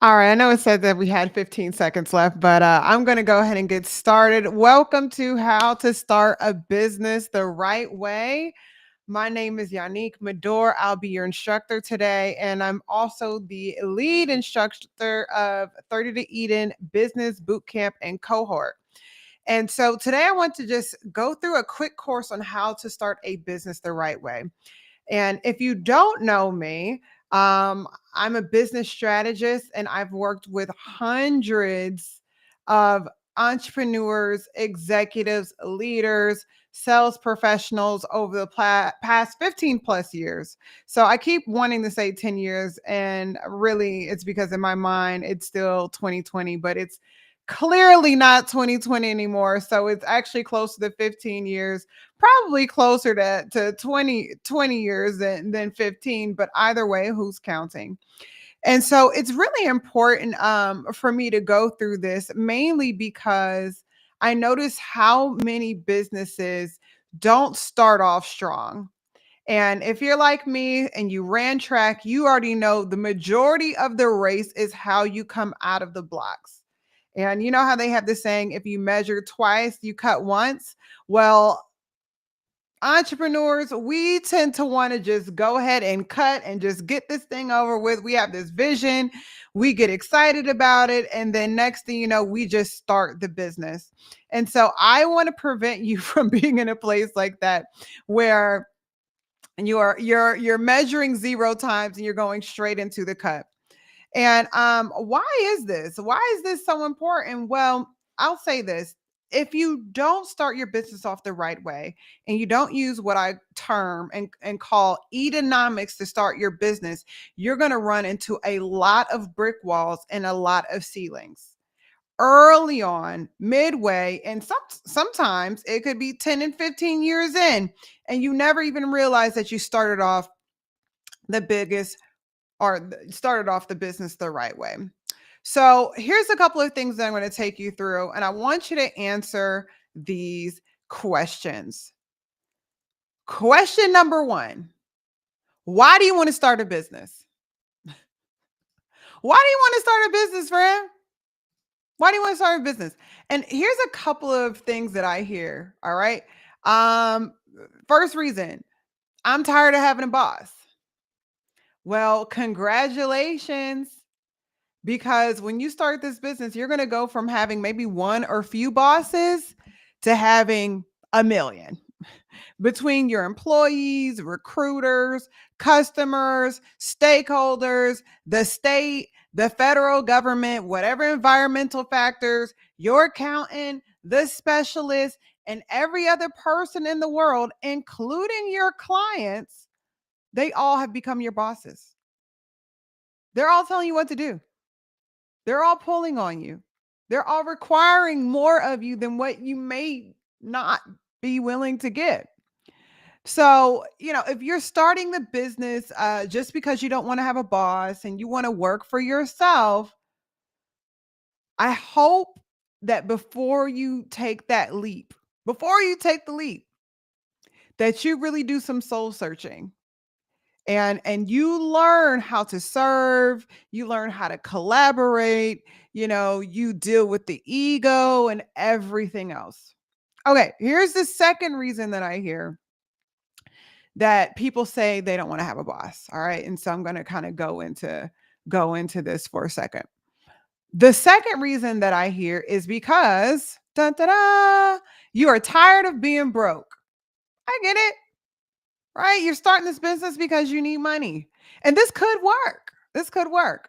All right, I know it said that we had 15 seconds left, but I'm going to go ahead and get started. Welcome to How to Start a Business the Right Way. My name is Yannick Medor. I'll be your instructor today, and I'm also the lead instructor of 30 to Eden Business Bootcamp and Cohort. And so today I want to just go through a quick course on how to start a business the right way. And if you don't know me, I'm a business strategist and I've worked with hundreds of entrepreneurs, executives, leaders, sales professionals over the past 15 plus years. So I keep wanting to say 10 years, and really it's because in my mind it's still 2020, but it's clearly not 2020 anymore. So it's actually closer to 15 years, probably closer to 20 years than 15, but either way, who's counting? And so it's really important for me to go through this, mainly because I notice how many businesses don't start off strong. And if you're like me and you ran track, you already know the majority of the race is how you come out of the blocks. And you know how they have this saying, if you measure twice, you cut once? Well, entrepreneurs, we tend to want to just go ahead and cut and just get this thing over with. We have this vision, we get excited about it, and then next thing you know, we just start the business. And so I want to prevent you from being in a place like that where you're measuring zero times and you're going straight into the cut. And why is this? Why is this so important? Well, I'll say this. If you don't start your business off the right way and you don't use what I term and call Edenomics to start your business, you're going to run into a lot of brick walls and a lot of ceilings early on, midway, and sometimes it could be 10 and 15 years in, and you never even realize that you started off the biggest started off the business the right way. So here's a couple of things that I'm going to take you through, and I want you to answer these questions. Question number one: why do you want to start a business? Why do you want to start a business, friend? Why do you want to start a business? And here's a couple of things that I hear. All right. Um, First reason: I'm tired of having a boss. Well, congratulations. Because when you start this business, you're going to go from having maybe one or few bosses to having a million between your employees, recruiters, customers, stakeholders, the state, the federal government, whatever environmental factors, your accountant, the specialist, and every other person in the world, including your clients, they all have become your bosses. They're all telling you what to do. They're all pulling on you. They're all requiring more of you than what you may not be willing to get. So, if you're starting the business just because you don't want to have a boss and you want to work for yourself, I hope that before you take the leap, that you really do some soul searching and you learn how to serve, you learn how to collaborate, you deal with the ego and everything else. Okay, here's the second reason that I hear that people say they don't want to have a boss. All right, and so I'm going to kind of go into this for a second. The second reason that I hear is because dun, dun, dun, you are tired of being broke. I get it, right? You're starting this business because you need money. And this could work. This could work.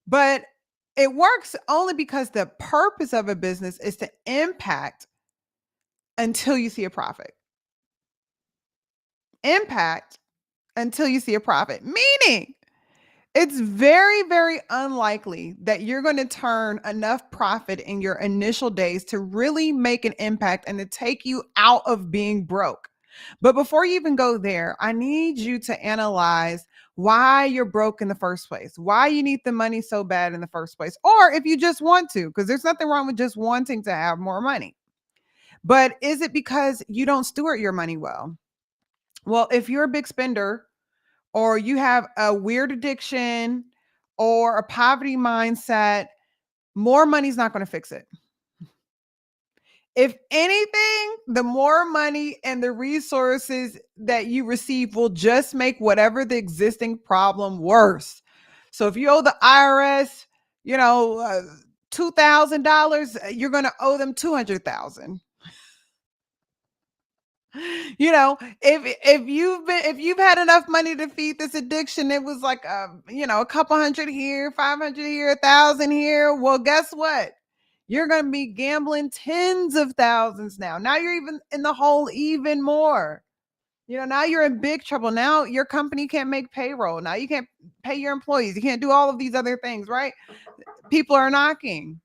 But it works only because the purpose of a business is to impact until you see a profit. Impact until you see a profit. Meaning, it's very, very unlikely that you're going to turn enough profit in your initial days to really make an impact and to take you out of being broke. But before you even go there, I need you to analyze why you're broke in the first place, why you need the money so bad in the first place, or if you just want to, because there's nothing wrong with just wanting to have more money. But is it because you don't steward your money well? Well, if you're a big spender, or you have a weird addiction, or a poverty mindset, more money's not going to fix it. If anything, the more money and the resources that you receive will just make whatever the existing problem worse. So if you owe the IRS, you know, $2,000, you're going to owe them 200,000. You know, if you've had enough money to feed this addiction, it was like a couple hundred here, 500 here, 1,000 here. Well, guess what? You're going to be gambling tens of thousands now. Now you're even in the hole even more. Now you're in big trouble. Now your company can't make payroll. Now you can't pay your employees. You can't do all of these other things, right? People are knocking.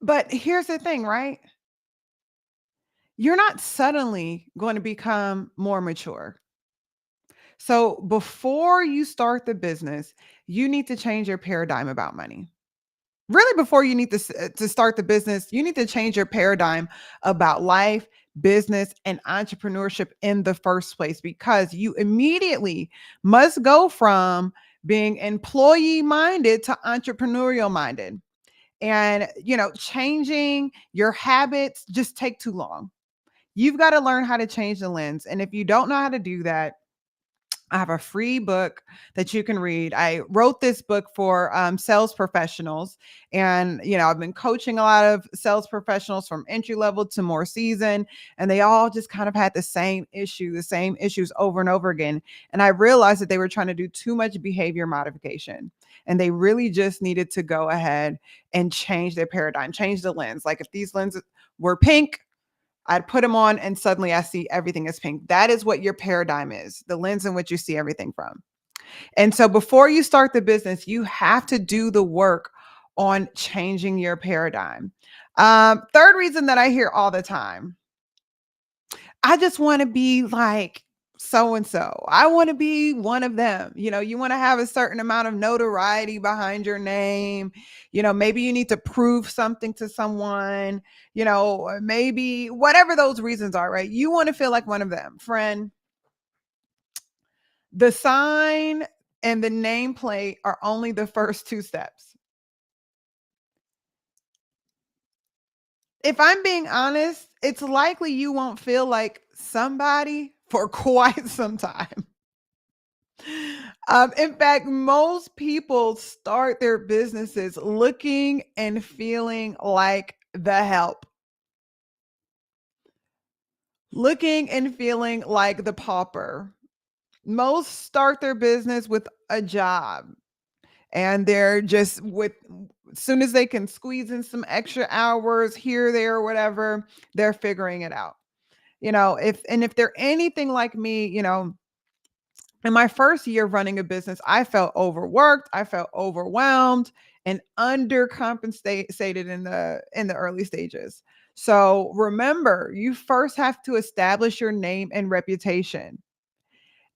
But here's the thing, right? You're not suddenly going to become more mature. So before you start the business, you need to change your paradigm about money. Really, before you need to start the business, you need to change your paradigm about life, business, and entrepreneurship in the first place, because you immediately must go from being employee minded to entrepreneurial minded. And, changing your habits just take too long. You've got to learn how to change the lens. And if you don't know how to do that, I have a free book that you can read. I wrote this book for sales professionals. And, I've been coaching a lot of sales professionals from entry level to more seasoned, and they all just kind of had the same issues over and over again. And I realized that they were trying to do too much behavior modification. And they really just needed to go ahead and change their paradigm, change the lens. Like if these lenses were pink, I'd put them on and suddenly I see everything is pink. That is what your paradigm is, the lens in which you see everything from. And so before you start the business, you have to do the work on changing your paradigm. Third reason that I hear all the time, I just want to be like so and so. I want to be one of them. You want to have a certain amount of notoriety behind your name. Maybe you need to prove something to someone, or maybe whatever those reasons are, right? You want to feel like one of them. Friend, the sign and the nameplate are only the first two steps. If I'm being honest, it's likely you won't feel like somebody for quite some time. In fact, most people start their businesses looking and feeling like the help, looking and feeling like the pauper. Most start their business with a job, and they're just as soon as they can squeeze in some extra hours here, there, or whatever, they're figuring it out. If they're anything like me, in my first year running a business, I felt overworked, I felt overwhelmed and undercompensated in the early stages. So remember, you first have to establish your name and reputation.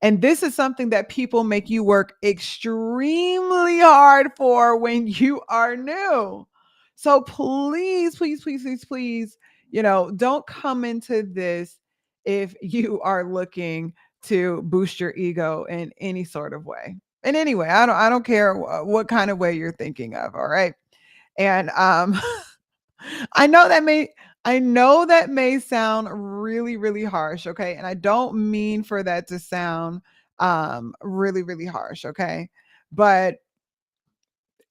And this is something that people make you work extremely hard for when you are new. So please, please, please, please, please, don't come into this if you are looking to boost your ego in any sort of way. And anyway, I don't care what kind of way you're thinking of, all right? And I know that may I know that may sound really, really harsh, okay? And I don't mean for that to sound really, really harsh, okay? But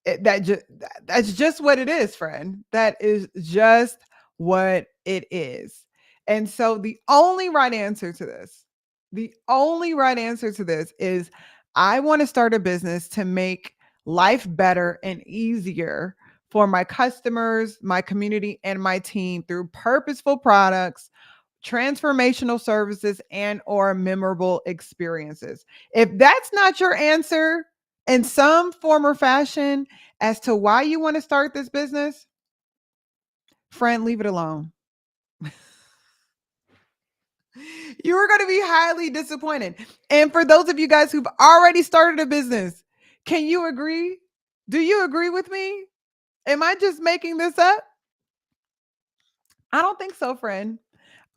that's just what it is, friend. That is just what it is. And so the only right answer to this is I want to start a business to make life better and easier for my customers, my community, and my team through purposeful products, transformational services, and or memorable experiences. If that's not your answer in some form or fashion as to why you want to start this business, friend, leave it alone. You are going to be highly disappointed. And for those of you guys who've already started a business, can you agree? Do you agree with me? Am I just making this up? I don't think so, friend.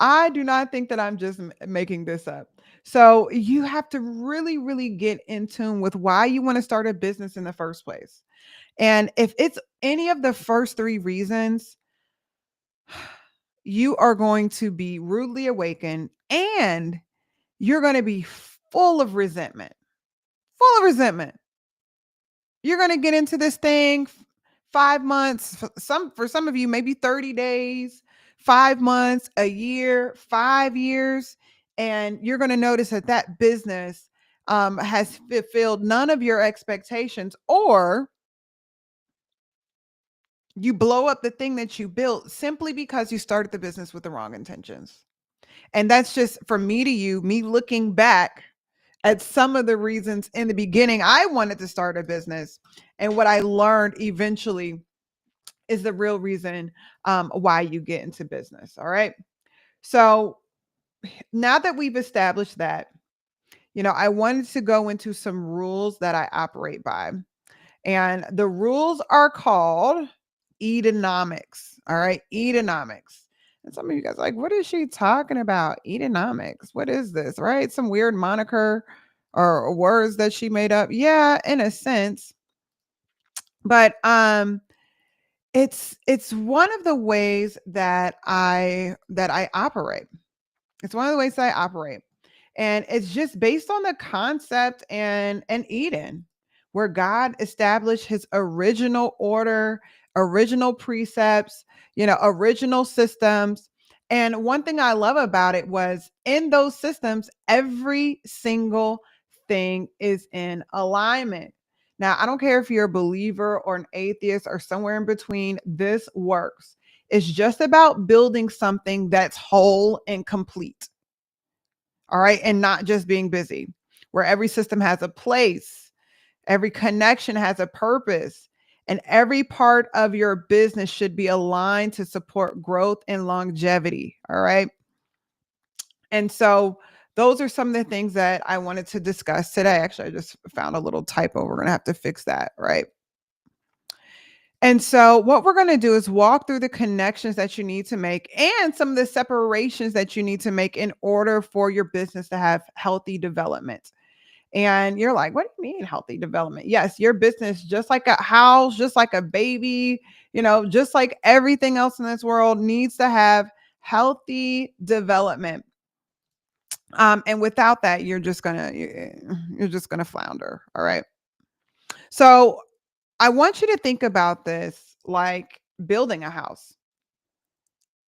I do not think that I'm just making this up. So you have to really, really get in tune with why you want to start a business in the first place. And if it's any of the first three reasons, you are going to be rudely awakened and you're going to be full of resentment, full of resentment. You're going to get into this thing 5 months, for some of you, maybe 30 days, 5 months, a year, 5 years. And you're going to notice that that business has fulfilled none of your expectations, or you blow up the thing that you built simply because you started the business with the wrong intentions. And that's just from me to you, me looking back at some of the reasons in the beginning I wanted to start a business. And what I learned eventually is the real reason why you get into business. All right. So now that we've established that, I wanted to go into some rules that I operate by. And the rules are called Edonomics. All right. Edonomics. And some of you guys are like, what is she talking about? Edonomics. What is this? Right? Some weird moniker or words that she made up. Yeah, in a sense. But it's one of the ways that I operate. It's one of the ways that I operate. And it's just based on the concept and Eden, where God established his original order, original precepts, original systems. And one thing I love about it was in those systems, every single thing is in alignment. Now, I don't care if you're a believer or an atheist or somewhere in between, this works. It's just about building something that's whole and complete. All right. And not just being busy, where every system has a place, every connection has a purpose, and every part of your business should be aligned to support growth and longevity. All right. And so, those are some of the things that I wanted to discuss today. Actually, I just found a little typo. We're going to have to fix that. Right. And so, what we're going to do is walk through the connections that you need to make and some of the separations that you need to make in order for your business to have healthy development. And you're like, what do you mean healthy development? Yes, your business, just like a house, just like a baby, just like everything else in this world, needs to have healthy development. And without that, you're just gonna flounder. All right. So I want you to think about this like building a house.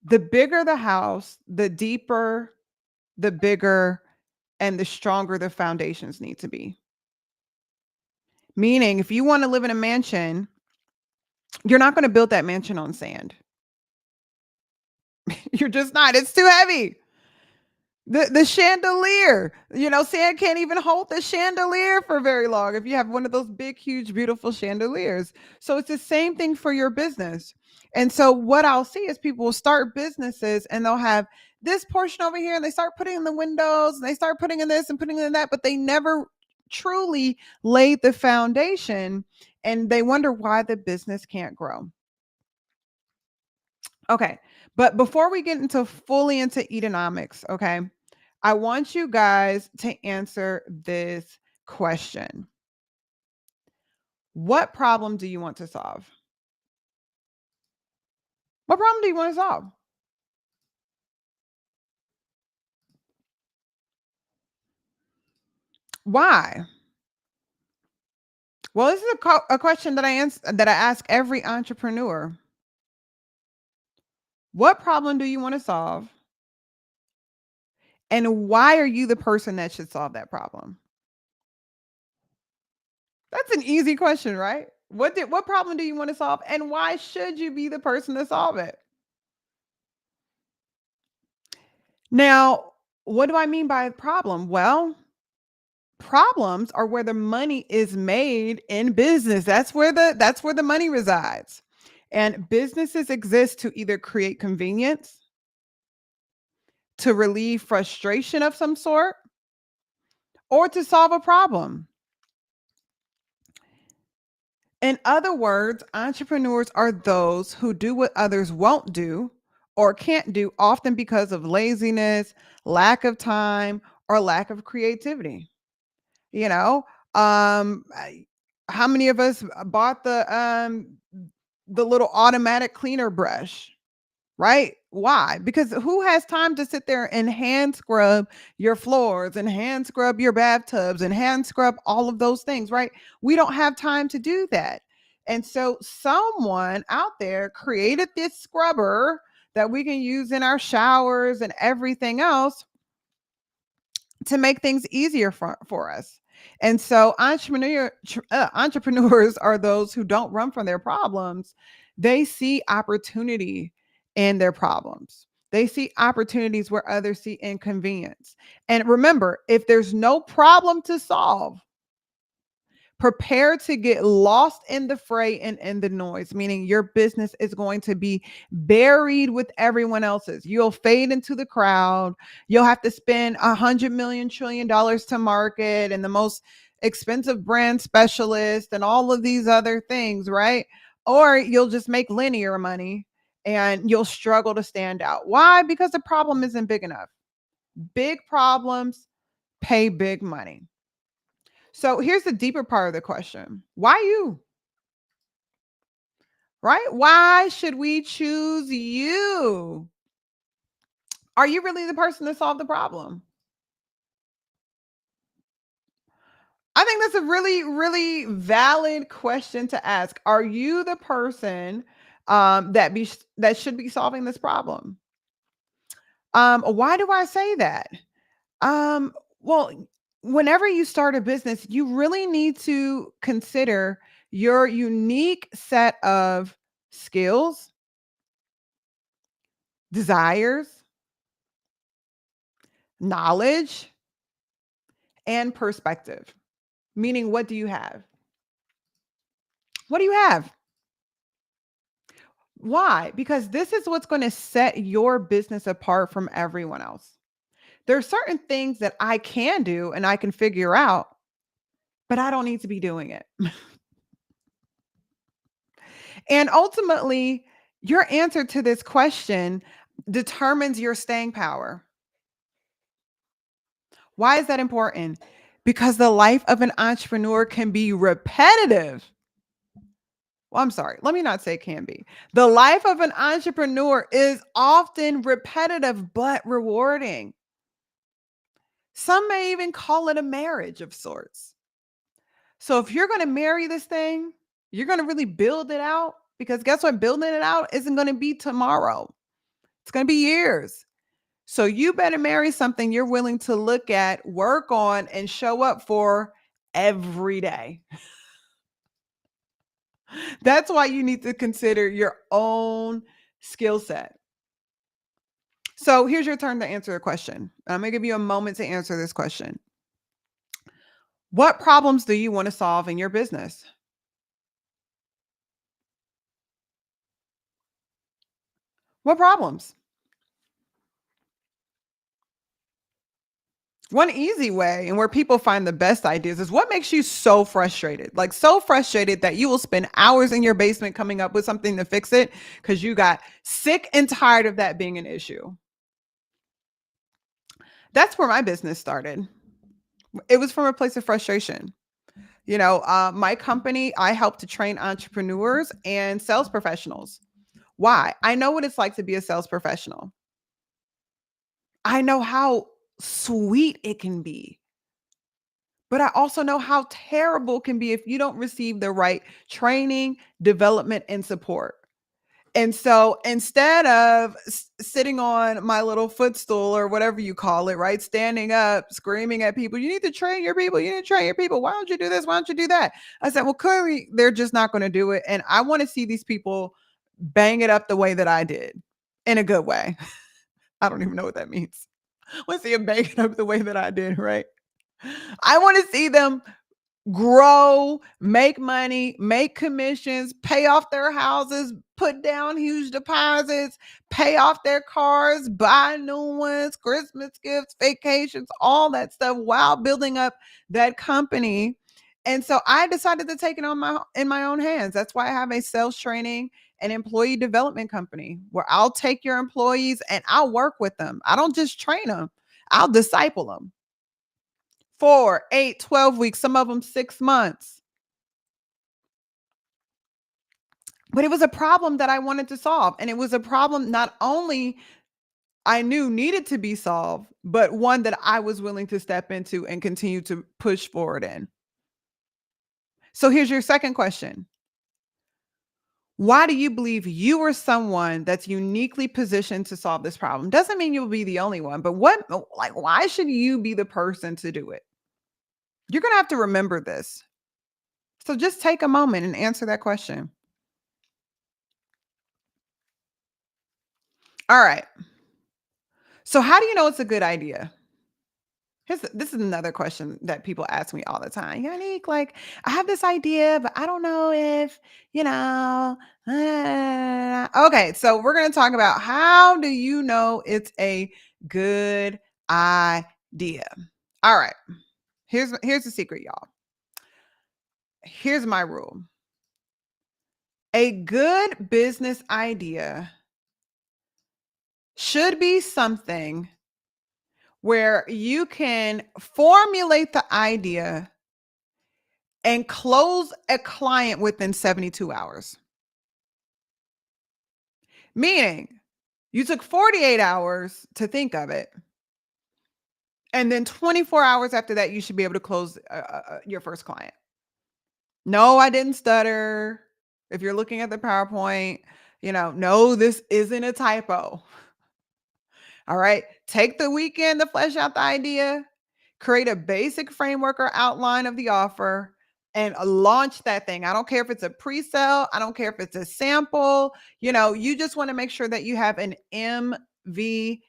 The bigger the house, the deeper, the bigger, and the stronger the foundations need to be. Meaning, if you want to live in a mansion, you're not going to build that mansion on sand. You're just not. It's too heavy. The chandelier, sand can't even hold the chandelier for very long if you have one of those big, huge, beautiful chandeliers. So it's the same thing for your business. And so what I'll see is people will start businesses and they'll have this portion over here and they start putting in the windows and they start putting in this and putting in that, but they never truly laid the foundation and they wonder why the business can't grow. Okay. But before we get into fully into Edonomics, okay, I want you guys to answer this question. What problem do you want to solve? What problem do you want to solve? Why? Well, this is a question that I ask every entrepreneur. What problem do you want to solve? And why are you the person that should solve that problem? That's an easy question, right? What problem do you want to solve and why should you be the person to solve it? Now, what do I mean by problem? Well, problems are where the money is made in business. That's where the money resides. And businesses exist to either create convenience, to relieve frustration of some sort, or to solve a problem. In other words, entrepreneurs are those who do what others won't do or can't do, often because of laziness, lack of time, or lack of creativity. You know, how many of us bought the little automatic cleaner brush, right? Why? Because who has time to sit there and hand scrub your floors and hand scrub your bathtubs and hand scrub all of those things, right? We don't have time to do that. And so someone out there created this scrubber that we can use in our showers and everything else to make things easier for us. And so entrepreneurs are those who don't run from their problems. They see opportunity in their problems. They see opportunities where others see inconvenience. And remember, if there's no problem to solve, prepare to get lost in the fray and in the noise, meaning your business is going to be buried with everyone else's. You'll fade into the crowd. You'll have to spend $100 million trillion to market and the most expensive brand specialist and all of these other things, right? Or you'll just make linear money and you'll struggle to stand out. Why? Because the problem isn't big enough. Big problems pay big money. So here's the deeper part of the question. Why you? Right? Why should we choose you? Are you really the person to solve the problem? I think that's a really, really valid question to ask. Are you the person that should be solving this problem? Why do I say that? Well, whenever you start a business, you really need to consider your unique set of skills, desires, knowledge, and perspective. Meaning, what do you have? What do you have? Why? Because this is what's going to set your business apart from everyone else. There are certain things that I can do and I can figure out, but I don't need to be doing it. And ultimately, your answer to this question determines your staying power. Why is that important? Because the life of an entrepreneur can be repetitive. Well, I'm sorry. Let me not say can be. The life of an entrepreneur is often repetitive but rewarding. Some may even call it a marriage of sorts. So if you're going to marry this thing, you're going to really build it out because guess what? Building it out isn't going to be tomorrow. It's going to be years. So you better marry something you're willing to look at, work on, and show up for every day. That's why you need to consider your own skill set. So here's your turn to answer a question. I'm going to give you a moment to answer this question. What problems do you want to solve in your business? What problems? One easy way and where people find the best ideas is what makes you so frustrated, like so frustrated that you will spend hours in your basement coming up with something to fix it because you got sick and tired of that being an issue. That's where my business started. It was from a place of frustration. My company, I help to train entrepreneurs and sales professionals. Why? I know what it's like to be a sales professional. I know how sweet it can be. But I also know how terrible it can be if you don't receive the right training, development, and support. And so instead of sitting on my little footstool or whatever you call it, right? Standing up, screaming at people, you need to train your people. You need to train your people. Why don't you do this? Why don't you do that? I said, well, clearly they're just not going to do it. And I want to see these people bang it up the way that I did in a good way. I don't even know what that means. I want to see them bang it up the way that I did, right? I want to see them grow, make money, make commissions, pay off their houses, put down huge deposits, pay off their cars, buy new ones, Christmas gifts, vacations, all that stuff while building up that company. And so I decided to take it on my in my own hands. That's why I have a sales training an employee development company where I'll take your employees and I'll work with them. I don't just train them, I'll disciple them 4, 8, 12 weeks, some of them 6 months. But it was a problem that I wanted to solve. And it was a problem not only I knew needed to be solved, but one that I was willing to step into and continue to push forward in. So here's your second question. Why do you believe you are someone that's uniquely positioned to solve this problem? Doesn't mean you'll be the only one, but why should you be the person to do it? You're going to have to remember this. So just take a moment and answer that question. All right. So how do you know it's a good idea? This is another question that people ask me all the time. Yannick, like, I have this idea, but I don't know if, you know. Okay, so we're going to talk about how do you know it's a good idea. All right. Here's the secret, y'all. Here's my rule. A good business idea should be something where you can formulate the idea and close a client within 72 hours. Meaning, you took 48 hours to think of it. And then 24 hours after that, you should be able to close your first client. No, I didn't stutter. If you're looking at the PowerPoint, no, this isn't a typo. All right. Take the weekend to flesh out the idea, create a basic framework or outline of the offer, and launch that thing. I don't care if it's a pre-sale. I don't care if it's a sample. You just want to make sure that you have an MVP,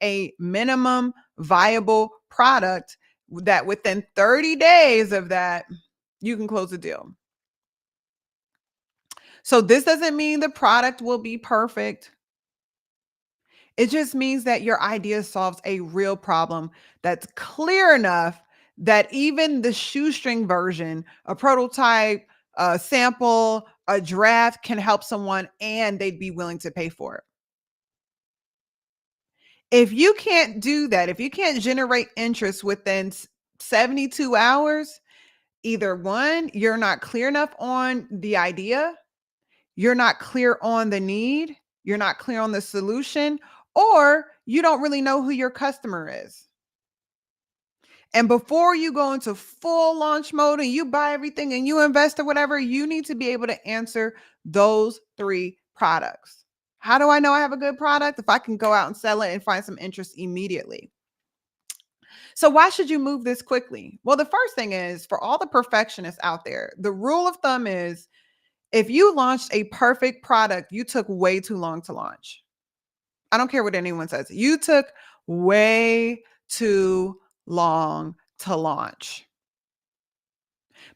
a minimum viable product that within 30 days of that, you can close the deal. So this doesn't mean the product will be perfect. It just means that your idea solves a real problem that's clear enough that even the shoestring version, a prototype, a sample, a draft can help someone and they'd be willing to pay for it. If you can't do that, if you can't generate interest within 72 hours, either one, you're not clear enough on the idea, you're not clear on the need, you're not clear on the solution, or you don't really know who your customer is. And before you go into full launch mode and you buy everything and you invest or whatever, you need to be able to answer those 3 products. How do I know I have a good product? If I can go out and sell it and find some interest immediately. So why should you move this quickly? Well, the first thing is, for all the perfectionists out there, the rule of thumb is if you launched a perfect product, you took way too long to launch. I don't care what anyone says. You took way too long to launch.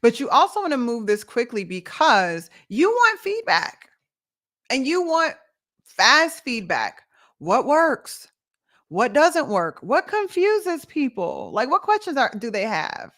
But you also want to move this quickly because you want feedback and you want fast feedback. What works? What doesn't work? What confuses people? Like, what questions do they have?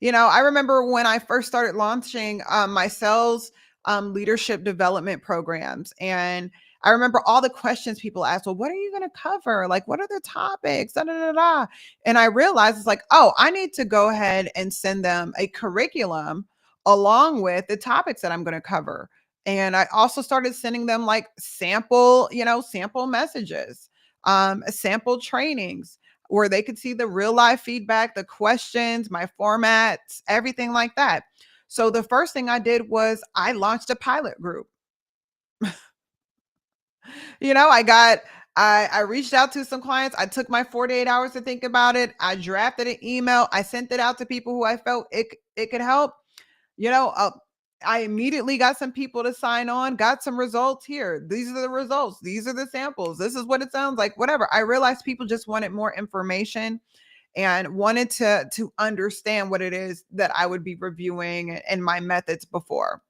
I remember when I first started launching my sales leadership development programs, and I remember all the questions people asked. Well, what are you going to cover? Like, what are the topics? Da, da, da, da. And I realized it's like, oh, I need to go ahead and send them a curriculum along with the topics that I'm going to cover. And I also started sending them like sample messages, sample trainings where they could see the real life feedback, the questions, my formats, everything like that. So the first thing I did was I launched a pilot group. I reached out to some clients. I took my 48 hours to think about it. I drafted an email. I sent it out to people who I felt it could help. I immediately got some people to sign on, got some results here. These are the results. These are the samples. This is what it sounds like, whatever. I realized people just wanted more information and wanted to understand what it is that I would be reviewing and my methods before.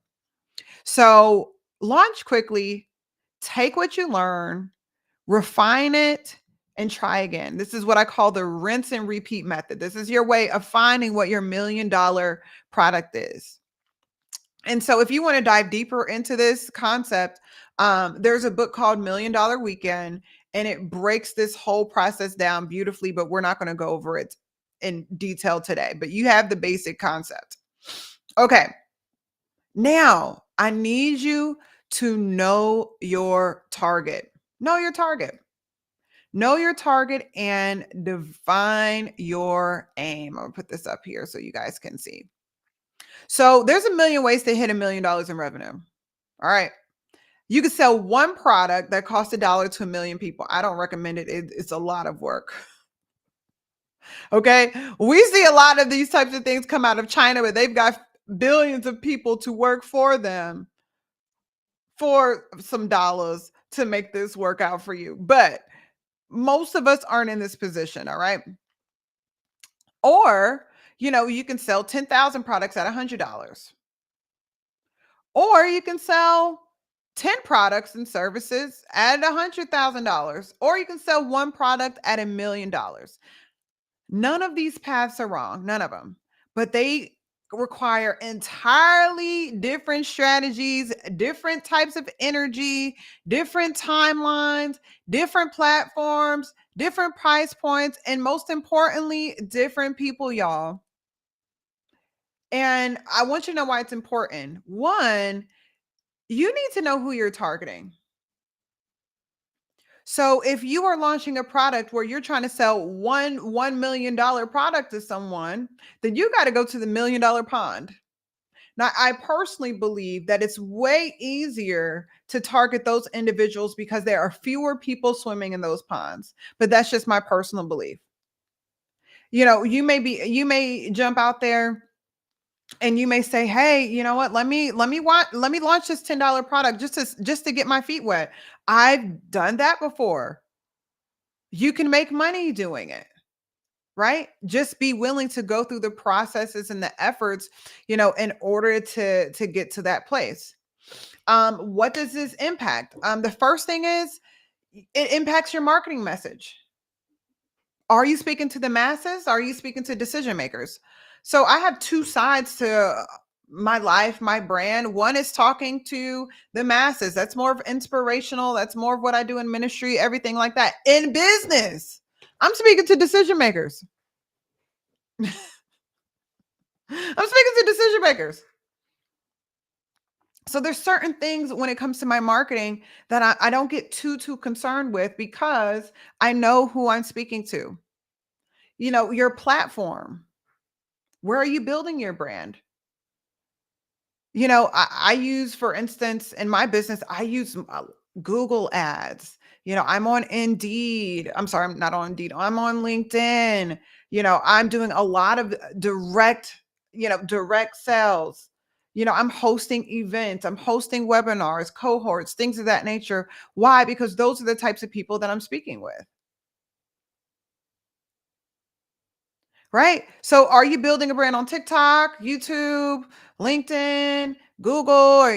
So launch quickly, take what you learn, refine it, and try again. This is what I call the rinse and repeat method. This is your way of finding what your $1 million product is. And so if you want to dive deeper into this concept, There's a book called Million Dollar Weekend, and it breaks this whole process down beautifully, but we're not going to go over it in detail today. But you have the basic concept. Okay. Now, I need you to know your target. Know your target. Know your target and define your aim. I'll put this up here so you guys can see. So, there's a million ways to hit $1 million in revenue. All right. You could sell one product that costs $1 to a million people. I don't recommend it. It's a lot of work. Okay. We see a lot of these types of things come out of China where they've got billions of people to work for them for some dollars to make this work out for you. But most of us aren't in this position. All right. Or, you can sell 10,000 products at $100. Or you can sell 10 products and services at $100,000. Or you can sell one product at $1 million. None of these paths are wrong, none of them, but they require entirely different strategies, different types of energy, different timelines, different platforms, different price points, and most importantly, different people, y'all. And I want you to know why it's important. One, you need to know who you're targeting. So if you are launching a product where you're trying to sell $1 million product to someone, then you got to go to the $1 million pond. Now, I personally believe that it's way easier to target those individuals because there are fewer people swimming in those ponds. But that's just my personal belief. You may jump out there and you may say, "Hey, you know what? Let me launch this $10 product just to get my feet wet." I've done that before. You can make money doing it, right? Just be willing to go through the processes and the efforts, in order to get to that place. What does this impact? The first thing is it impacts your marketing message. Are you speaking to the masses? Are you speaking to decision makers? So I have two sides to my life, my brand. One is talking to the masses. That's more of inspirational. That's more of what I do in ministry, everything like that. In business, I'm speaking to decision makers. I'm speaking to decision makers. So there's certain things when it comes to my marketing that I don't get too concerned with because I know who I'm speaking to. Your platform. Where are you building your brand? I use, for instance, in my business, I use Google ads. I'm on Indeed. I'm sorry, I'm not on Indeed. I'm on LinkedIn. I'm doing a lot of direct sales. I'm hosting events, I'm hosting webinars, cohorts, things of that nature. Why? Because those are the types of people that I'm speaking with. Right? So are you building a brand on TikTok, YouTube, LinkedIn, Google? Are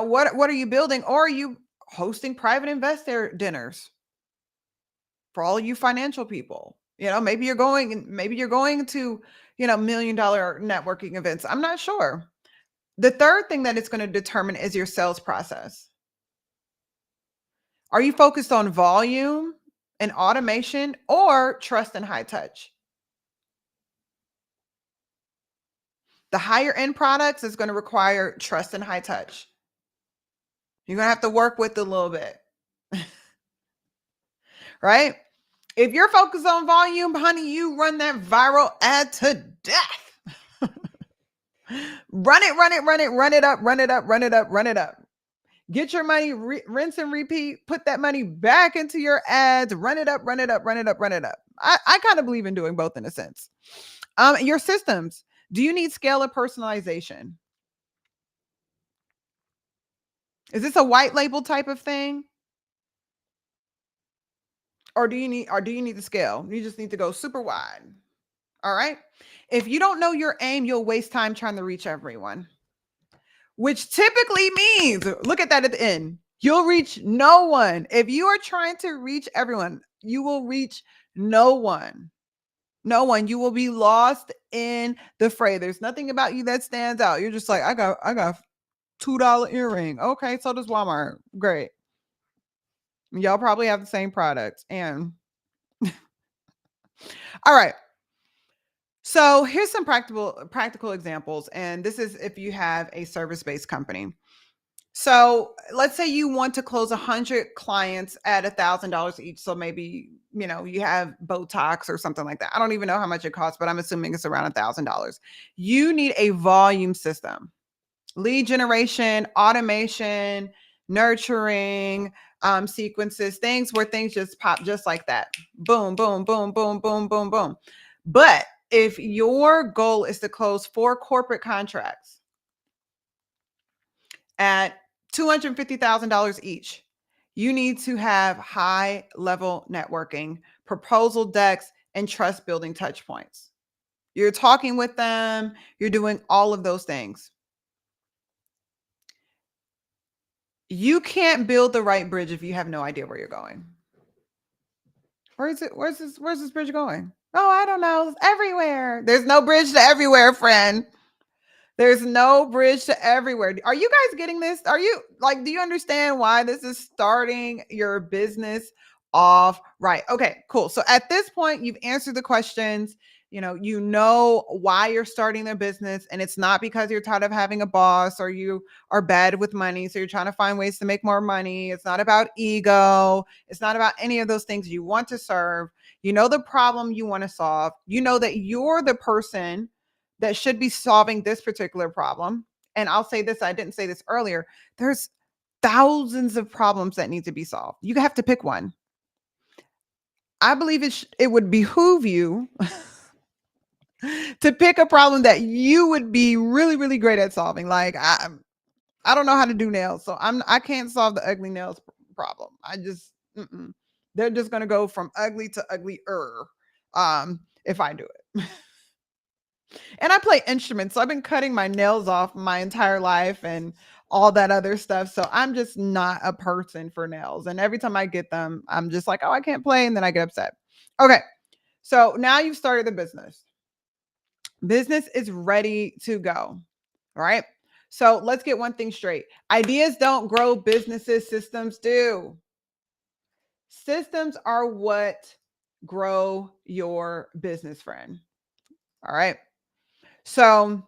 what are you building? Or are you hosting private investor dinners for all you financial people? Maybe you're going to, $1 million networking events. I'm not sure. The third thing that it's going to determine is your sales process. Are you focused on volume and automation or trust and high touch? The higher end products is going to require trust and high touch. You're going to have to work with a little bit, right? If you're focused on volume, honey, you run that viral ad to death. Run it, run it, run it, run it up, run it up, run it up, run it up. Get your money, rinse and repeat, put that money back into your ads, run it up, run it up, run it up, run it up. I kind of believe in doing both in a sense. Your systems. Do you need scale or personalization? Is this a white label type of thing? Or do you need the scale? You just need to go super wide. All right. If you don't know your aim, you'll waste time trying to reach everyone, which typically means, look at that at the end, you'll reach no one. If you are trying to reach everyone, you will reach no one. No one. You will be lost in the fray. There's nothing about you that stands out. You're just like, I got $2 earring. Okay, so does Walmart. Great. Y'all probably have the same products. And all right. So here's some practical examples. And this is if you have a service-based company. So let's say you want to close 100 clients at $1,000 each. So maybe, you have Botox or something like that. I don't even know how much it costs, but I'm assuming it's around $1,000. You need a volume system, lead generation, automation, nurturing, sequences, things where things just pop just like that. Boom, boom, boom, boom, boom, boom, boom. But if your goal is to close 4 corporate contracts at $250,000 each, you need to have high level networking, proposal decks, and trust building touch points. You're talking with them, you're doing all of those things. You can't build the right bridge if you have no idea where you're going. Where is it? Where's this bridge going? Oh, I don't know. It's everywhere. There's no bridge to everywhere, friend. There's no bridge to everywhere. Are you guys getting this? Are you like, do you understand why this is starting your business off right? Okay, cool. So at this point, you've answered the questions. You know why you're starting their business, and it's not because you're tired of having a boss or you are bad with money. So you're trying to find ways to make more money. It's not about ego. It's not about any of those things. You want to serve. You know the problem you want to solve. You know that you're the person that should be solving this particular problem. And I'll say this, I didn't say this earlier. There's thousands of problems that need to be solved. You have to pick one. I believe it would behoove you to pick a problem that you would be really, really great at solving. Like I don't know how to do nails, so I can't solve the ugly nails problem. They're just gonna go from ugly to uglier if I do it. And I play instruments, so I've been cutting my nails off my entire life and all that other stuff. So I'm just not a person for nails. And every time I get them, I'm just like, oh, I can't play. And then I get upset. Okay. So now you've started the business. Business is ready to go. All right. So let's get one thing straight. Ideas don't grow businesses, systems do. Systems are what grow your business, friend. All right. So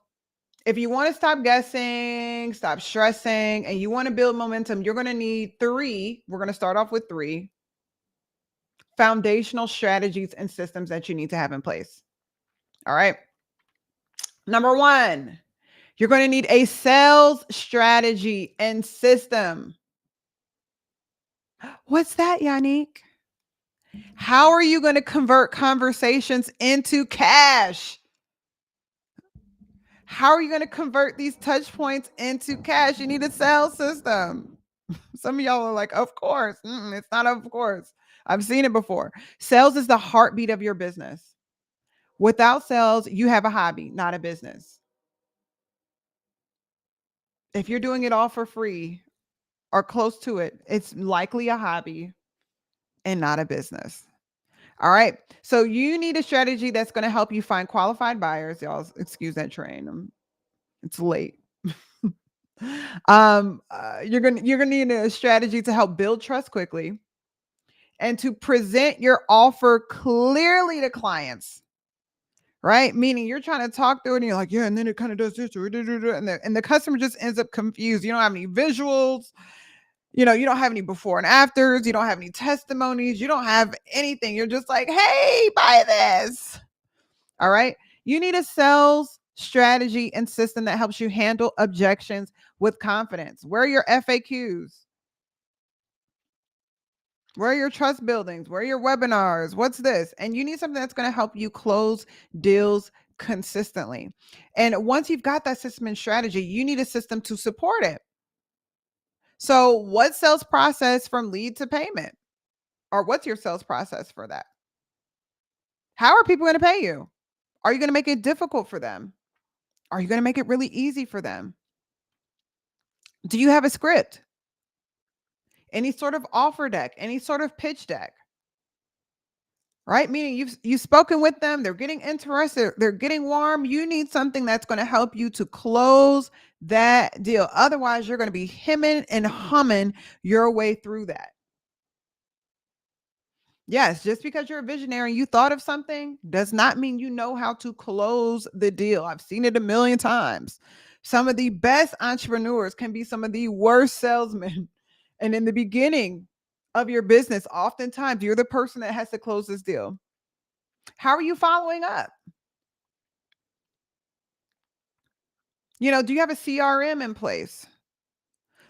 if you want to stop guessing, stop stressing, and you want to build momentum, you're going to need 3. We're going to start off with 3 foundational strategies and systems that you need to have in place. All right. Number 1, you're going to need a sales strategy and system. What's that, Yannick? How are you going to convert conversations into cash? How are you going to convert these touch points into cash? You need a sales system. Some of y'all are like, of course. It's not of course. I've seen it before. Sales is the heartbeat of your business. Without sales, you have a hobby, not a business. If you're doing it all for free or close to it, it's likely a hobby and not a business. All right. So you need a strategy that's going to help you find qualified buyers. Y'all, excuse that train. It's late. You're gonna need a strategy to help build trust quickly and to present your offer clearly to clients, right? Meaning you're trying to talk through it and you're like, yeah, and then it kind of does this, and the customer just ends up confused. You don't have any visuals, you don't have any before and afters, you don't have any testimonies, you don't have anything. You're just like, hey, buy this. All right. You need a sales strategy and system that helps you handle objections with confidence. Where are your FAQs? Where are your trust buildings? Where are your webinars? What's this? And you need something that's going to help you close deals consistently. And once you've got that system and strategy, you need a system to support it. So, what sales process from lead to payment? Or what's your sales process for that? How are people going to pay you? Are you going to make it difficult for them? Are you going to make it really easy for them? Do you have a script? Any sort of offer deck? Any sort of pitch deck? right? Meaning you've spoken with them, they're getting interested, they're getting warm. You need something that's going to help you to close that deal. Otherwise, you're going to be hemming and humming your way through that. Yes, just because you're a visionary, you thought of something does not mean you know how to close the deal. I've seen it a million times. Some of the best entrepreneurs can be some of the worst salesmen. And in the beginning of your business, oftentimes you're the person that has to close this deal. How are you following up? Do you have a CRM in place?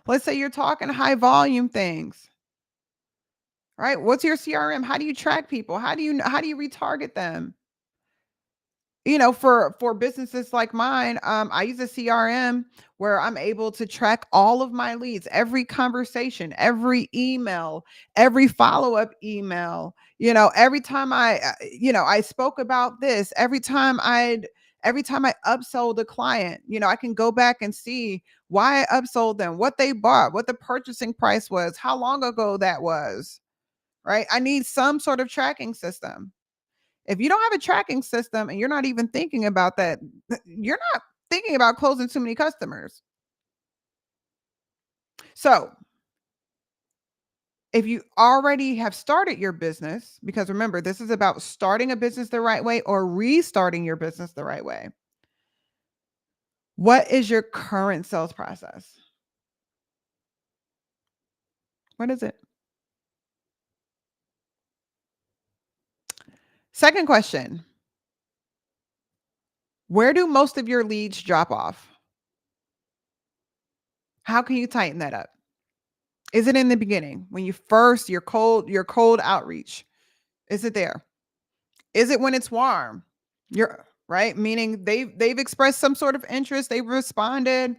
Let's say you're talking high volume things, right? What's your CRM? How do you track people? How do you retarget them? For businesses like mine, I use a CRM where I'm able to track all of my leads, every conversation, every email, every follow-up email. Every time I spoke about this, every time I upsold a client, I can go back and see why I upsold them, what they bought, what the purchasing price was, how long ago that was, right? I need some sort of tracking system. If you don't have a tracking system and you're not even thinking about that, you're not thinking about closing too many customers. So, if you already have started your business, because remember, this is about starting a business the right way or restarting your business the right way. What is your current sales process? What is it? Second question. Where do most of your leads drop off? How can you tighten that up? Is it in the beginning when your cold outreach? Is it there? Is it when it's warm? You're right, meaning they've expressed some sort of interest, they've responded,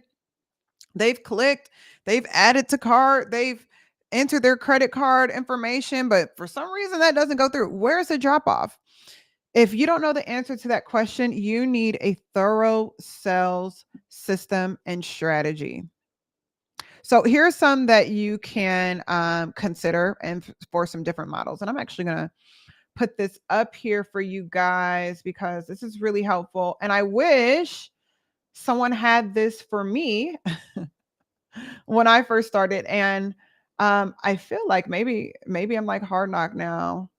they've clicked, they've added to cart, they've entered their credit card information, but for some reason that doesn't go through. Where's the drop off? If you don't know the answer to that question, you need a thorough sales system and strategy. So here's some that you can consider and for some different models. And I'm actually going to put this up here for you guys because this is really helpful. And I wish someone had this for me when I first started. And I feel like maybe I'm like hard knock now.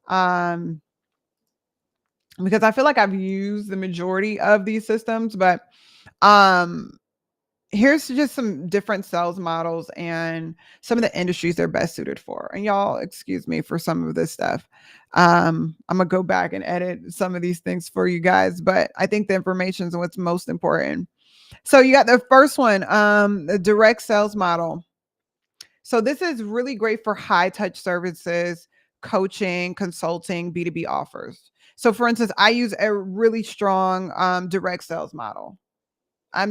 Um, because I feel like I've used the majority of these systems, but um here's just some different sales models and some of the industries they're best suited for. And y'all, excuse me for some of this stuff. I'm gonna go back and edit some of these things for you guys, but I think the information is what's most important. So you got the first one, the direct sales model. So this is really great for high touch services, coaching, consulting, B2B offers. So for instance, I use a really strong direct sales model. I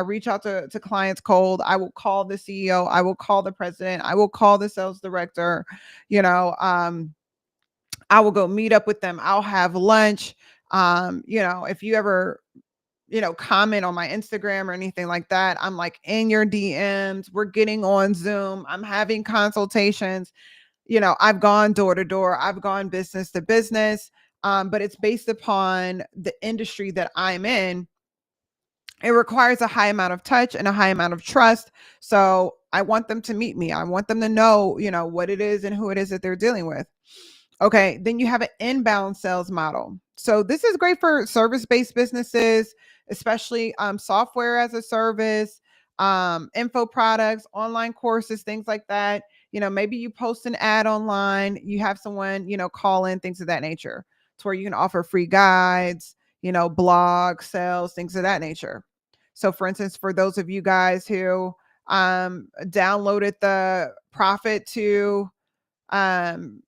reach out to clients cold. I will call the CEO. I will call the president. I will call the sales director. You know, I will go meet up with them. I'll have lunch. If you ever, comment on my Instagram or anything like that, I'm like in your DMs. We're getting on Zoom. I'm having consultations. I've gone door to door. I've gone business to business. But it's based upon the industry that I'm in. It requires a high amount of touch and a high amount of trust. So I want them to meet me. I want them to know, what it is and who it is that they're dealing with. Okay. Then you have an inbound sales model. So this is great for service-based businesses, especially software as a service, info products, online courses, things like that. Maybe you post an ad online, you have someone, call in, things of that nature. It's where you can offer free guides, blog sales, things of that nature. So for instance, for those of you guys who downloaded um,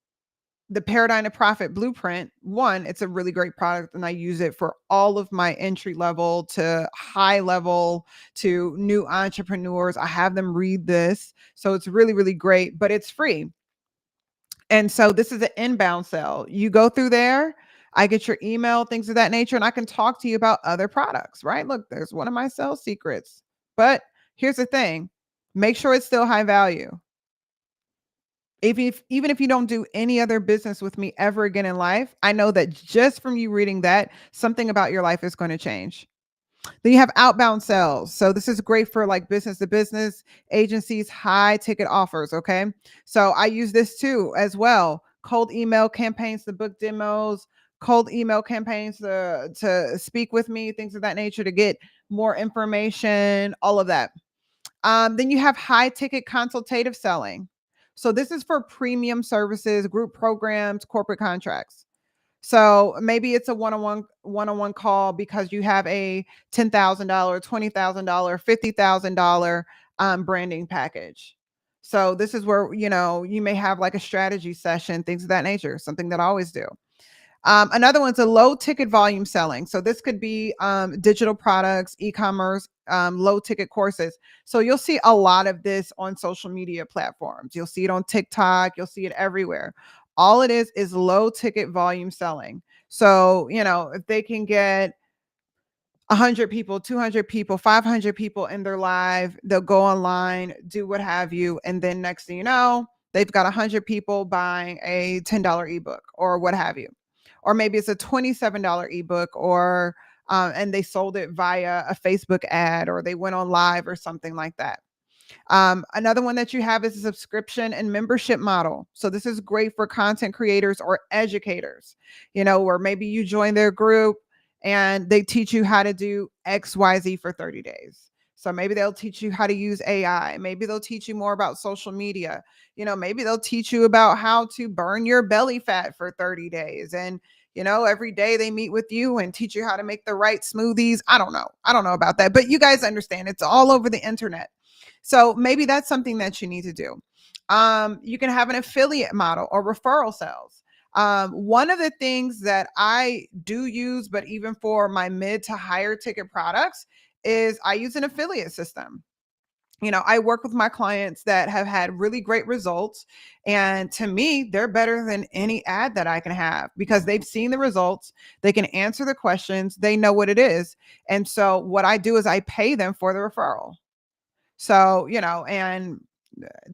the Paradigm to Profit Blueprint, one, it's a really great product and I use it for all of my entry level to high level to new entrepreneurs. I have them read this. So it's really, really great, but it's free. And so this is an inbound sell. You go through there, I get your email, things of that nature, and I can talk to you about other products, right? Look, there's one of my sales secrets. But here's the thing, make sure it's still high value. Even if you don't do any other business with me ever again in life, I know that just from you reading that, something about your life is going to change. Then you have outbound sales. So this is great for like business to business agencies, high ticket offers. Okay. So I use this too as well. Cold email campaigns to book demos, cold email campaigns to speak with me, things of that nature to get more information, all of that. Then you have high ticket consultative selling. So this is for premium services, group programs, corporate contracts. So maybe it's a one-on-one call because you have a $10,000, $20,000, $50,000 branding package. So this is where you may have like a strategy session, things of that nature. Something that I always do. Another one's a low ticket volume selling. So this could be digital products, e-commerce, low ticket courses. So you'll see a lot of this on social media platforms. You'll see it on TikTok. You'll see it everywhere. All it is low ticket volume selling. So, if they can get 100 people, 200 people, 500 people in their live, they'll go online, do what have you. And then next thing you know, they've got 100 people buying a $10 ebook or what have you. Or maybe it's a $27 ebook and they sold it via a Facebook ad or they went on live or something like that. Another one that you have is a subscription and membership model. So this is great for content creators or educators, where maybe you join their group and they teach you how to do XYZ for 30 days. So maybe they'll teach you how to use AI. Maybe they'll teach you more about social media. Maybe they'll teach you about how to burn your belly fat for 30 days. And every day they meet with you and teach you how to make the right smoothies. I don't know. I don't know about that, but you guys understand it's all over the internet. So maybe that's something that you need to do. You can have an affiliate model or referral sales. One of the things that I do use, but even for my mid to higher ticket products, is I use an affiliate system. I work with my clients that have had really great results. And to me, they're better than any ad that I can have because they've seen the results. They can answer the questions. They know what it is. And so what I do is I pay them for the referral. So, and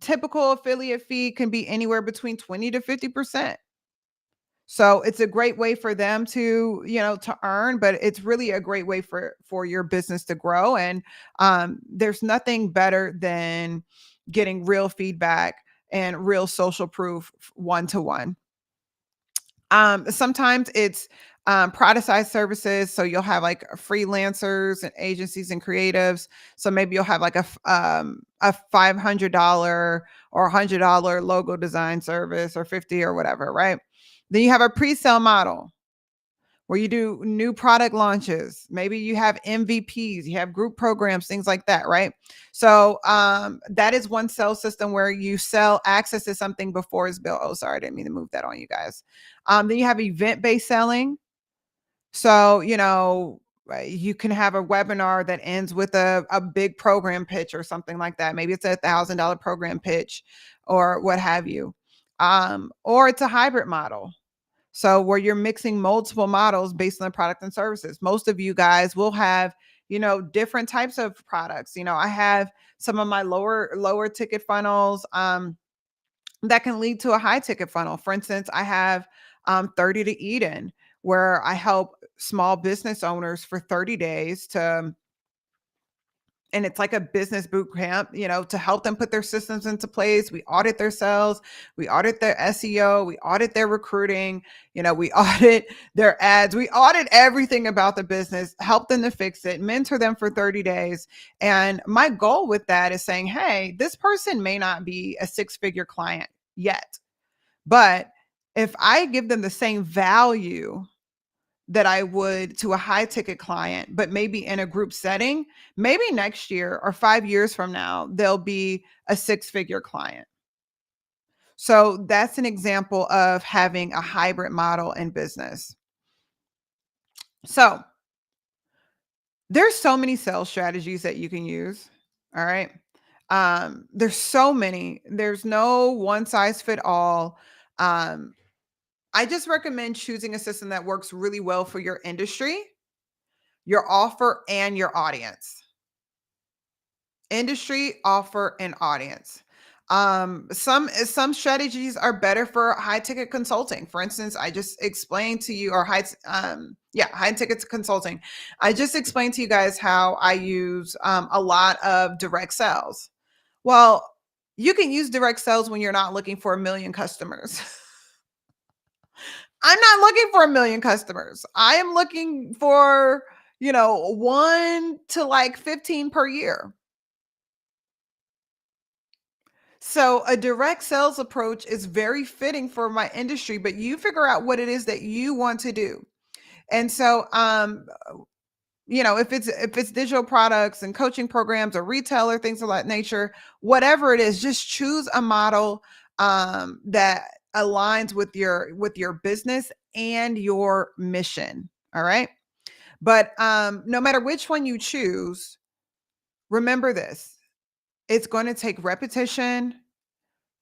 typical affiliate fee can be anywhere between 20 to 50%. So it's a great way for them to earn, but it's really a great way for your business to grow. And there's nothing better than getting real feedback and real social proof one to one. Sometimes it's productized services. So you'll have like freelancers and agencies and creatives. So maybe you'll have like a $500 or $100 logo design service or 50 or whatever, right? Then you have a pre-sale model where you do new product launches. Maybe you have MVPs, you have group programs, things like that, right? So that is one sales system where you sell access to something before it's built. Oh, sorry, I didn't mean to move that on you guys. Then you have event-based selling. So, you can have a webinar that ends with a big program pitch or something like that. Maybe it's $1,000 program pitch or what have you. Or it's a hybrid model. So where you're mixing multiple models based on the product and services. Most of you guys will have, different types of products. I have some of my lower ticket funnels that can lead to a high ticket funnel. For instance, I have 30 to Eden, where I help small business owners for 30 days and it's like a business boot camp, to help them put their systems into place. We audit their sales, we audit their SEO, we audit their recruiting, we audit their ads, we audit everything about the business, help them to fix it, mentor them for 30 days. And my goal with that is saying, hey, this person may not be a six-figure client yet, but if I give them the same value that I would to a high ticket client, but maybe in a group setting, maybe next year or 5 years from now, they'll be a six-figure client. So that's an example of having a hybrid model in business. So there's so many sales strategies that you can use. All right. There's so many. There's no one size fit all. Um, I just recommend choosing a system that works really well for your industry, your offer, and your audience. Industry, offer, and audience. Some strategies are better for high ticket consulting. For instance, I just explained to you, or high ticket consulting. I just explained to you guys how I use a lot of direct sales. Well, you can use direct sales when you're not looking for a million customers. I'm not looking for a million customers. I am looking for, 1 to like 15 per year. So a direct sales approach is very fitting for my industry, but you figure out what it is that you want to do. And so if it's digital products and coaching programs or retailer, things of that nature, whatever it is, just choose a model that aligns with your business and your mission. All right. But no matter which one you choose, remember this: it's going to take repetition,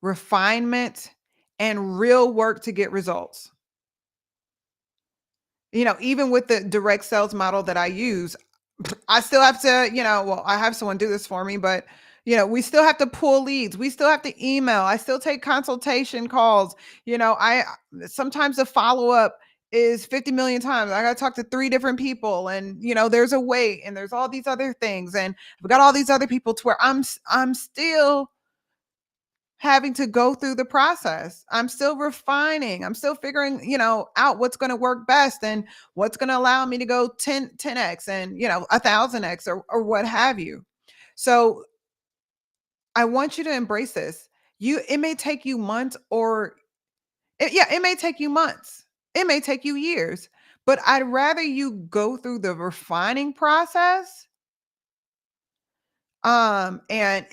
refinement, and real work to get results. Even with the direct sales model that I use, I still have to, well, I have someone do this for me, but we still have to pull leads. We still have to email. I still take consultation calls. I sometimes the follow-up is 50 million times. I got to talk to three different people, and there's a wait, and there's all these other things, and I've got all these other people to where I'm still having to go through the process. I'm still refining. I'm still figuring, out what's going to work best and what's going to allow me to go 10x and, 1,000x or what have you. So I want you to embrace this. It may take you months it may take you months. It may take you years, but I'd rather you go through the refining process and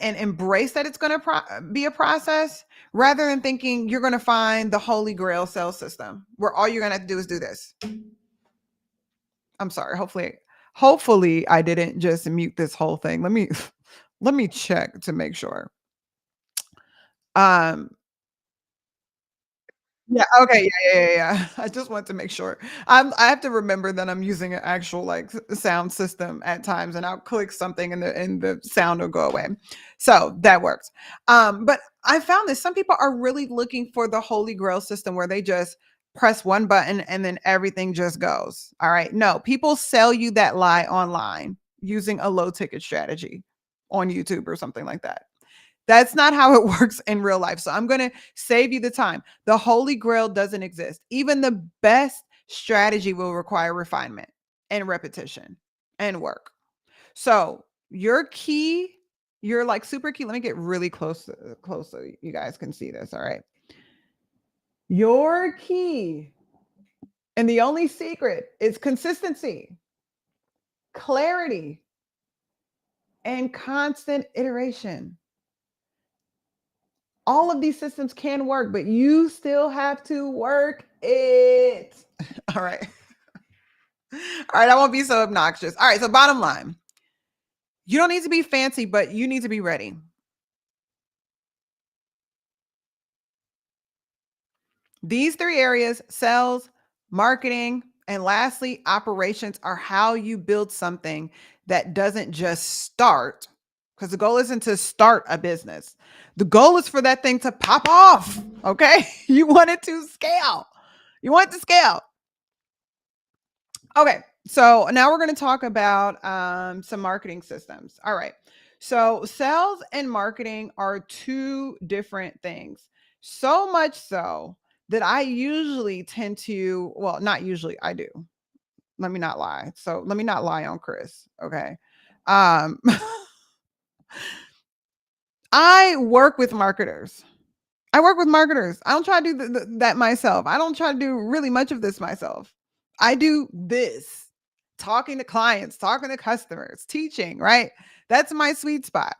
embrace that it's going to be a process, rather than thinking you're going to find the holy grail sales system where all you're going to have to do is do this. I'm sorry. Hopefully I didn't just mute this whole thing. Let me check to make sure. um Yeah, okay, yeah. I just want to make sure. I have to remember that I'm using an actual, like, sound system at times, and I'll click something and the sound will go away. So, that works. But I found that some people are really looking for the holy grail system where they just press one button and then everything just goes. All right. No, people sell you that lie online using a low ticket strategy on YouTube or something like that. That's not how it works in real life. So I'm going to save you the time. The holy grail doesn't exist. Even the best strategy will require refinement and repetition and work. So your key, you're like super key. Let me get really close so you guys can see this. All right. Your key and the only secret is consistency, clarity, and constant iteration. All of these systems can work, but you still have to work it. All right. All right. I won't be so obnoxious. All right. So, bottom line, you don't need to be fancy, but you need to be ready. These three areas: sales, marketing, and lastly, operations, are how you build something that doesn't just start, because the goal isn't to start a business. The goal is for that thing to pop off. Okay. You want it to scale. You want it to scale. Okay, so now we're going to talk about some marketing systems. All right. So sales and marketing are two different things. So much so that I usually tend to, well, not usually, I do. Let me not lie. So let me not lie on Chris. Okay. Um, I work with marketers. I work with marketers. I don't try to do that myself. I don't try to do really much of this myself. I do this: talking to clients, talking to customers, teaching, right? That's my sweet spot.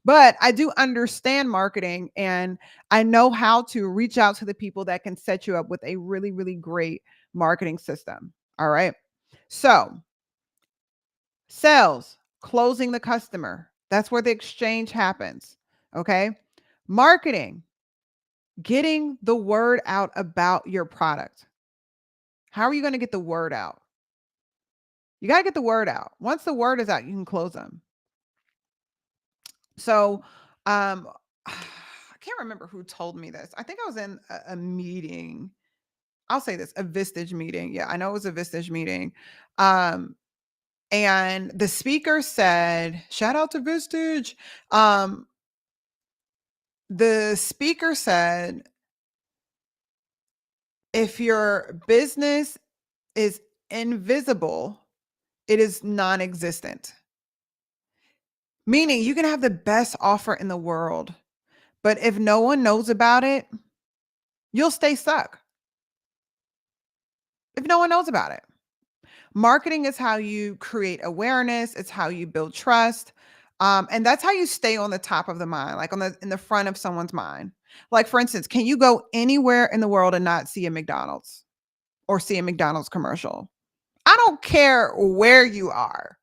But I do understand marketing, and I know how to reach out to the people that can set you up with a really, really great marketing system. All right. So, sales, closing the customer. That's where the exchange happens. Okay. Marketing, getting the word out about your product. How are you going to get the word out? You got to get the word out. Once the word is out, you can close them. So, um, can't remember who told me this. I think I was in a meeting. I'll say this, a Vistage meeting. Yeah, I know it was a Vistage meeting. Um, and the speaker said, shout out to Vistage. Um, the speaker said, if your business is invisible, it is non-existent. Meaning you can have the best offer in the world, but if no one knows about it, you'll stay stuck. If no one knows about it. Marketing is how you create awareness, it's how you build trust. And that's how you stay on the top of the mind, like on the in the front of someone's mind. Like for instance, can you go anywhere in the world and not see a McDonald's or see a McDonald's commercial? I don't care where you are.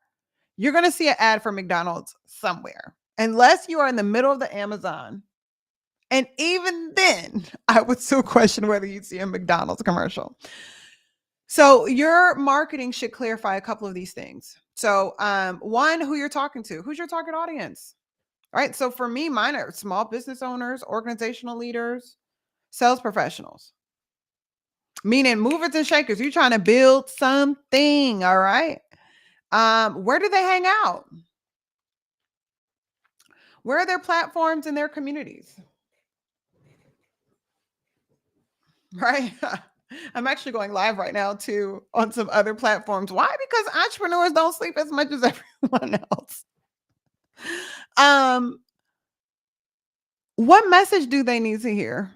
You're going to see an ad for McDonald's somewhere, unless you are in the middle of the Amazon. And even then, I would still question whether you'd see a McDonald's commercial. So your marketing should clarify a couple of these things. So one, who you're talking to, who's your target audience? All right. So for me, mine are small business owners, organizational leaders, sales professionals, meaning movers and shakers. You're trying to build something. All right. Where do they hang out? Where are their platforms in their communities? Right. I'm actually going live right now too on some other platforms. Why? Because entrepreneurs don't sleep as much as everyone else. Um, what message do they need to hear?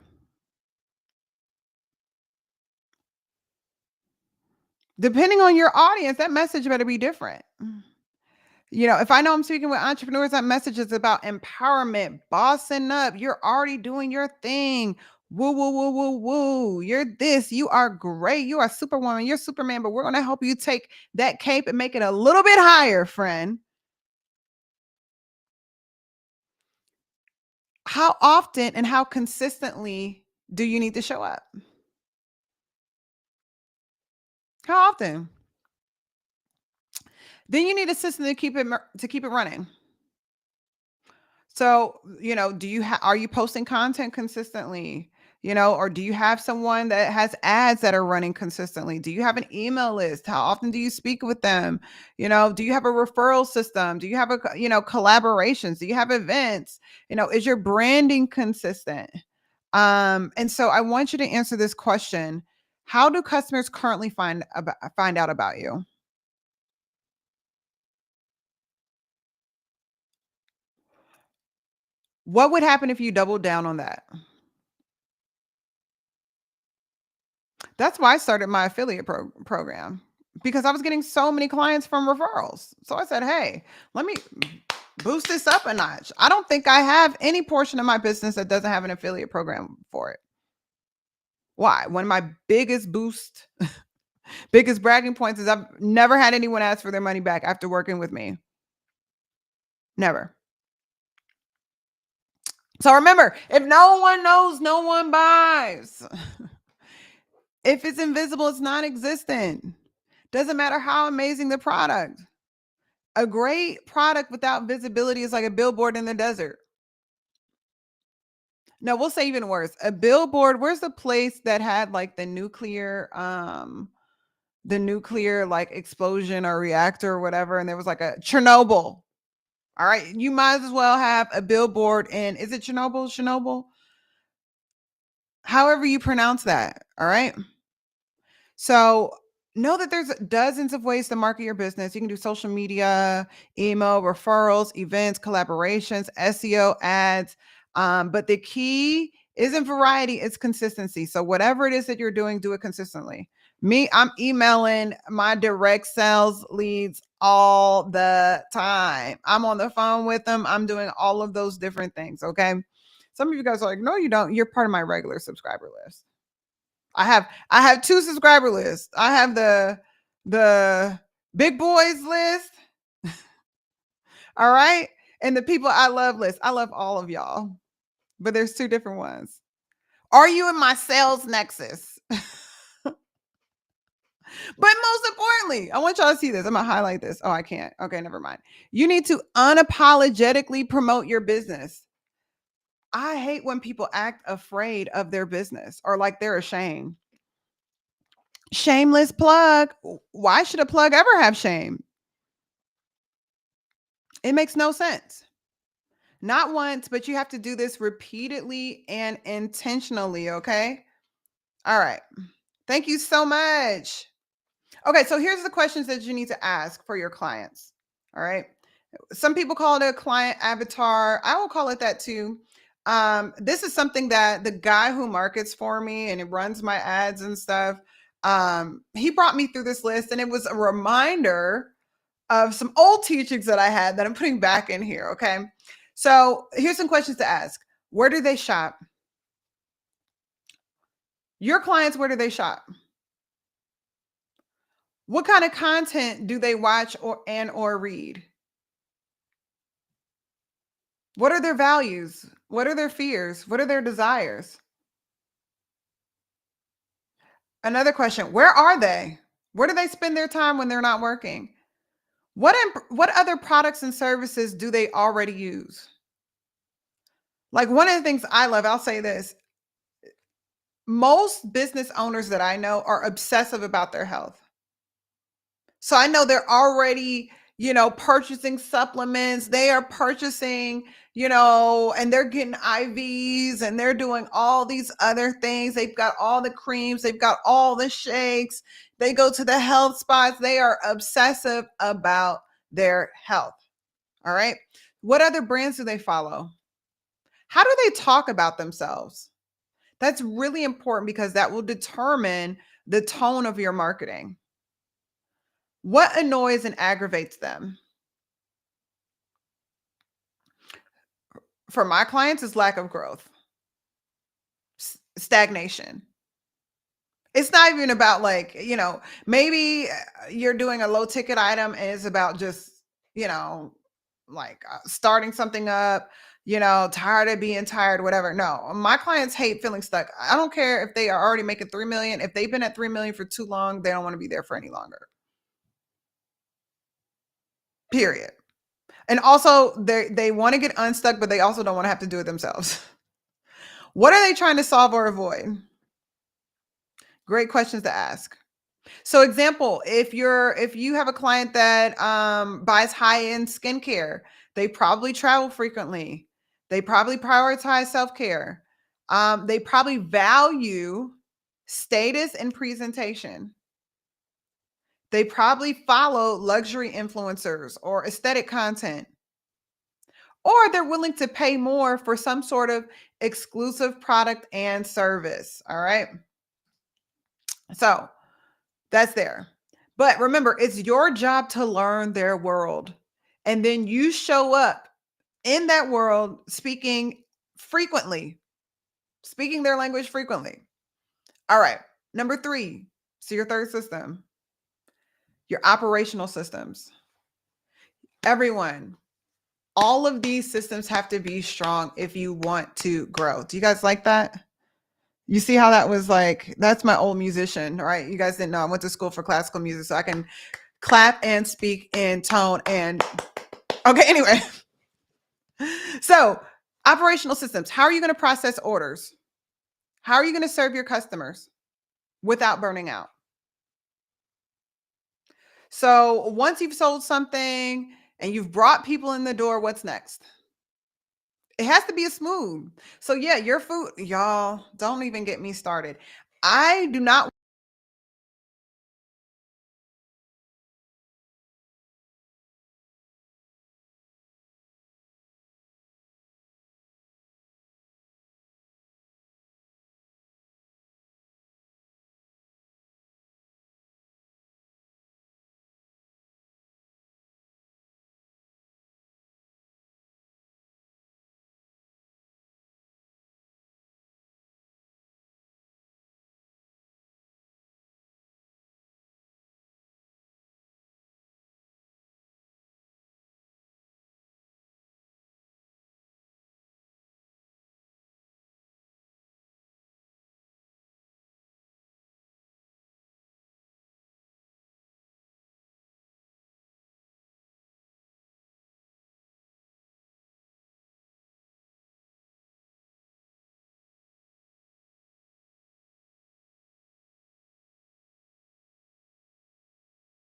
Depending on your audience, that message better be different. You know, if I know I'm speaking with entrepreneurs, that message is about empowerment, bossing up. You're already doing your thing. Woo, woo, woo, woo, woo. You're this. You are great. You are Superwoman. You're Superman, but we're going to help you take that cape and make it a little bit higher, friend. How often and how consistently do you need to show up? How often? Then you need a system to keep it running. So, you know, are you posting content consistently? You know, or do you have someone that has ads that are running consistently? Do you have an email list? How often do you speak with them? You know, do you have a referral system? Do you have collaborations? Do you have events? You know, is your branding consistent? And so I want you to answer this question. How do customers currently find out about you? What would happen if you doubled down on that? That's why I started my affiliate program, because I was getting so many clients from referrals. So I said, "Hey, let me boost this up a notch." I don't think I have any portion of my business that doesn't have an affiliate program for it. Why? One of my biggest bragging points is I've never had anyone ask for their money back after working with me. Never. So remember, if no one knows, no one buys. If it's invisible, it's non-existent. Doesn't matter how amazing the product. A great product without visibility is like a billboard in the desert. No, we'll say even worse. A billboard, where's the place that had like the nuclear like explosion or reactor or whatever, and there was like a Chernobyl. All right, you might as well have a billboard in, is it Chernobyl? Chernobyl? However you pronounce that. All right. So know that there's dozens of ways to market your business. You can do social media, email, referrals, events, collaborations, SEO, ads. But the key isn't variety, it's consistency. So whatever it is that you're doing, do it consistently. Me, I'm emailing my direct sales leads all the time. I'm on the phone with them. I'm doing all of those different things. Okay. Some of you guys are like, no, you don't. You're part of my regular subscriber list. I have two subscriber lists. I have the big boys list, all right, and the people I love list. I love all of y'all, but there's two different ones. Are you in my sales nexus? But most importantly, I want y'all to see this. I'm gonna highlight this. Oh, I can't. Okay, never mind. You need to unapologetically promote your business. I hate when people act afraid of their business or like they're ashamed. Shameless plug. Why should a plug ever have shame? It makes no sense. Not once, but you have to do this repeatedly and intentionally, okay? All right. Thank you so much. Okay, so here's the questions that you need to ask for your clients. All right. Some people call it a client avatar. I will call it that too. This is something that the guy who markets for me and it runs my ads and stuff. He brought me through this list, and it was a reminder of some old teachings that I had that I'm putting back in here. Okay. So here's some questions to ask. Where do they shop? Your clients, where do they shop? What kind of content do they watch or read? What are their values? What are their fears? What are their desires? Another question, where are they? Where do they spend their time when they're not working? What other products and services do they already use? Like one of the things I love, I'll say this, most business owners that I know are obsessive about their health. So I know they're already, purchasing supplements. They are purchasing, and they're getting IVs and they're doing all these other things. They've got all the creams, they've got all the shakes. They go to the health spots. They are obsessive about their health. All right. What other brands do they follow? How do they talk about themselves? That's really important because that will determine the tone of your marketing. What annoys and aggravates them? For my clients, is lack of growth, stagnation. It's not even about like, maybe you're doing a low ticket item and it's about just, you know, like starting something up, tired of being tired, whatever. No, my clients hate feeling stuck. I don't care if they are already making 3 million. If they've been at 3 million for too long, they don't want to be there for any longer. Period. And also they want to get unstuck, but they also don't want to have to do it themselves. What are they trying to solve or avoid? Great questions to ask. So example, if you have a client that buys high-end skincare, they probably travel frequently. They probably prioritize self-care. They probably value status and presentation. They probably follow luxury influencers or aesthetic content. Or they're willing to pay more for some sort of exclusive product and service. All right. So that's there. But remember, it's your job to learn their world. And then you show up in that world frequently, speaking their language frequently. All right. Number 3. So your third system, your operational systems. Everyone, all of these systems have to be strong if you want to grow. Do you guys like that? You see how that was like, that's my old musician, right? You guys didn't know I went to school for classical music, so I can clap and speak in tone and okay, anyway. So operational systems, how are you going to process orders? How are you going to serve your customers without burning out? So once you've sold something and you've brought people in the door, what's next? It has to be a smooth. So yeah, your food, y'all, don't even get me started. I do not